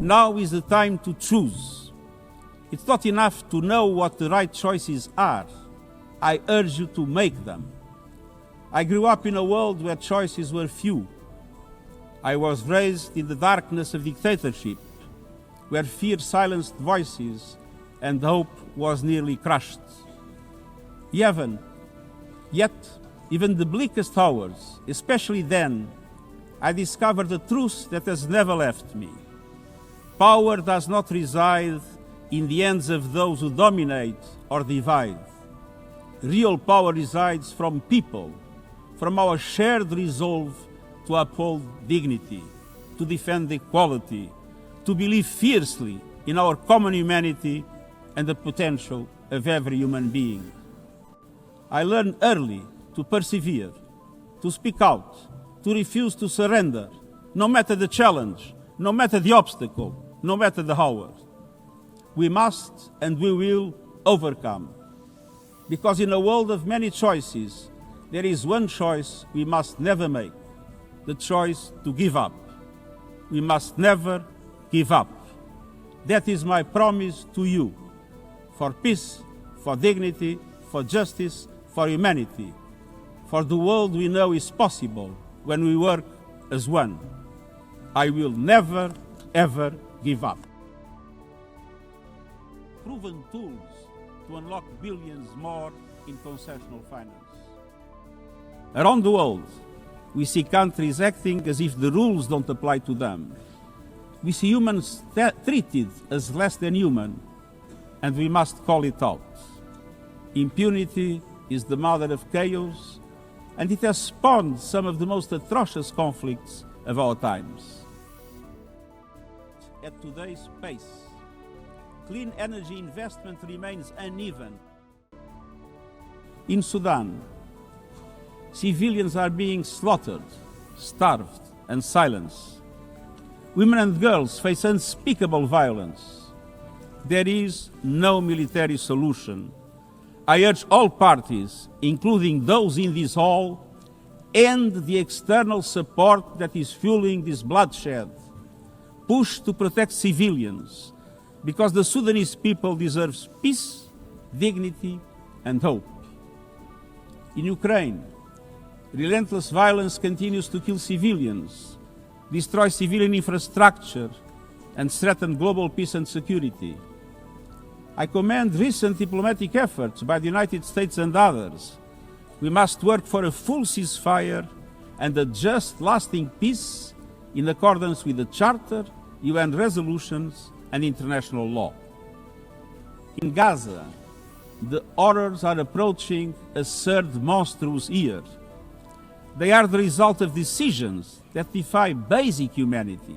Now is the time to choose. It's not enough to know what the right choices are. I urge you to make them. I grew up in a world where choices were few. I was raised in the darkness of dictatorship, where fear silenced voices and hope was nearly crushed. Yet, even the bleakest hours, especially then, I discovered a truth that has never left me. Power does not reside in the hands of those who dominate or divide. Real power resides from people, from our shared resolve to uphold dignity, to defend equality, to believe fiercely in our common humanity and the potential of every human being. I learned early to persevere, to speak out, to refuse to surrender, no matter the challenge, no matter the obstacle, no matter the hour. We must and we will overcome. Because in a world of many choices, there is one choice we must never make, the choice to give up. We must never give up. That is my promise to you, for peace, for dignity, for justice, for humanity, for the world we know is possible when we work as one. I will never, ever give up. Proven tools to unlock billions more in concessional finance. Around the world, we see countries acting as if the rules don't apply to them. We see humans treated as less than human, and we must call it out. Impunity is the mother of chaos, and it has spawned some of the most atrocious conflicts of our times. At today's pace, clean energy investment remains uneven. In Sudan, civilians are being slaughtered, starved, and silenced. Women and girls face unspeakable violence. There is no military solution. I urge all parties, including those in this hall, end the external support that is fueling this bloodshed. Push to protect civilians, because the Sudanese people deserve peace, dignity, and hope. In Ukraine, relentless violence continues to kill civilians, destroy civilian infrastructure, and threaten global peace and security. I commend recent diplomatic efforts by the United States and others. We must work for a full ceasefire and a just, lasting peace in accordance with the Charter, UN resolutions, and international law. In Gaza, the horrors are approaching a third monstrous year. They are the result of decisions that defy basic humanity.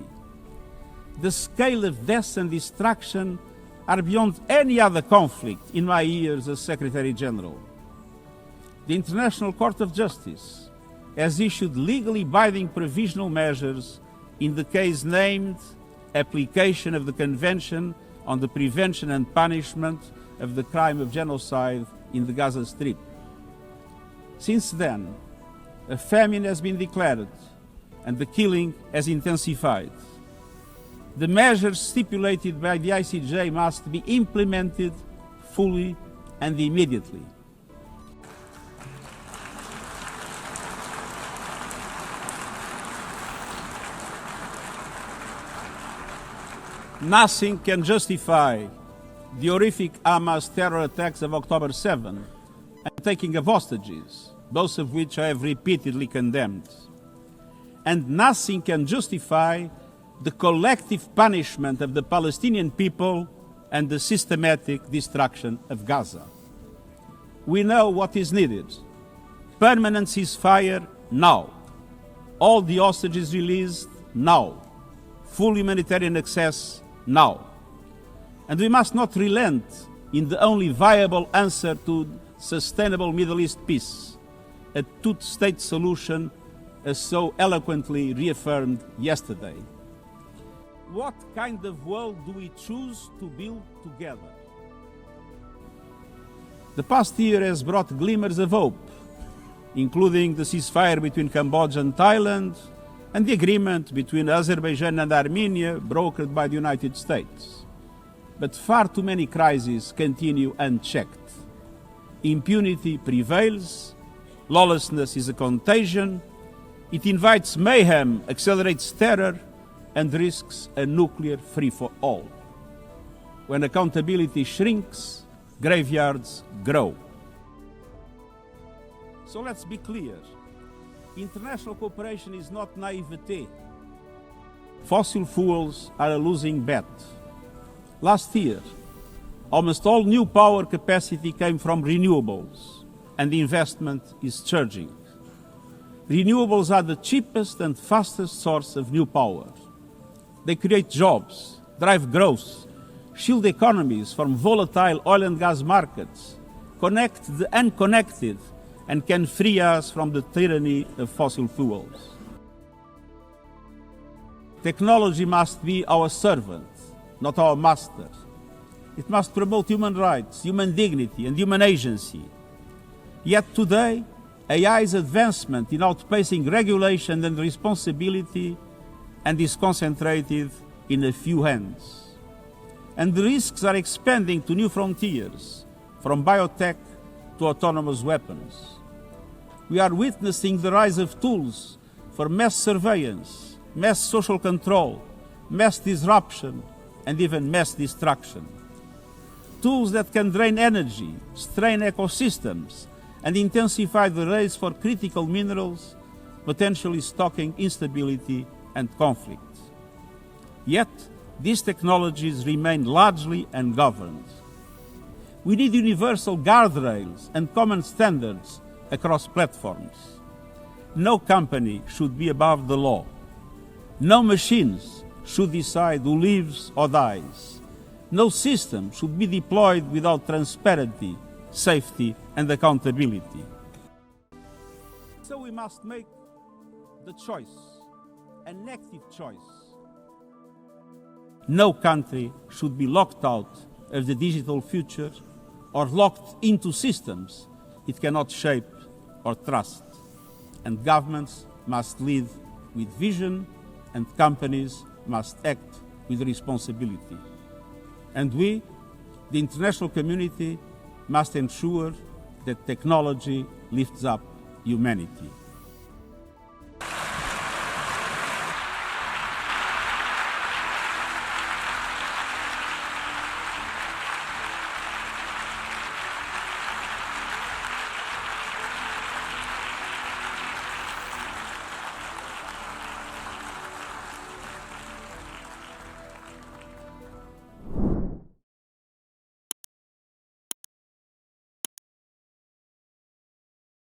The scale of death and destruction are beyond any other conflict in my years as Secretary General. The International Court of Justice has issued legally binding provisional measures in the case named Application of the Convention on the Prevention and Punishment of the Crime of Genocide in the Gaza Strip. Since then, a famine has been declared and the killing has intensified. The measures stipulated by the ICJ must be implemented fully and immediately. Nothing can justify the horrific Hamas terror attacks of October 7 and taking of hostages, both of which I have repeatedly condemned. And nothing can justify the collective punishment of the Palestinian people and the systematic destruction of Gaza. We know what is needed. Permanent ceasefire now. All the hostages released now. Full humanitarian access now. And we must not relent in the only viable answer to sustainable Middle East peace, a two-state solution as so eloquently reaffirmed yesterday. What kind of world do we choose to build together? The past year has brought glimmers of hope, including the ceasefire between Cambodia and Thailand and the agreement between Azerbaijan and Armenia brokered by the United States. But far too many crises continue unchecked. Impunity prevails, lawlessness is a contagion, it invites mayhem, accelerates terror, and risks a nuclear free-for-all. When accountability shrinks, graveyards grow. So let's be clear. International cooperation is not naivete. Fossil fuels are a losing bet. Last year, almost all new power capacity came from renewables, and the investment is surging. Renewables are the cheapest and fastest source of new power. They create jobs, drive growth, shield economies from volatile oil and gas markets, connect the unconnected, and can free us from the tyranny of fossil fuels. Technology must be our servant, not our master. It must promote human rights, human dignity, and human agency. Yet today, AI's advancement in outpacing regulation and responsibility and is concentrated in a few hands. And the risks are expanding to new frontiers, from biotech to autonomous weapons. We are witnessing the rise of tools for mass surveillance, mass social control, mass disruption, and even mass destruction. Tools that can drain energy, strain ecosystems, and intensify the race for critical minerals, potentially stoking instability and conflict. Yet, these technologies remain largely ungoverned. We need universal guardrails and common standards across platforms. No company should be above the law. No machines should decide who lives or dies. No system should be deployed without transparency, safety, and accountability. So we must make the choice, an active choice. No country should be locked out of the digital future or locked into systems it cannot shape or trust. And governments must lead with vision, and companies must act with responsibility. And we, the international community, must ensure that technology lifts up humanity.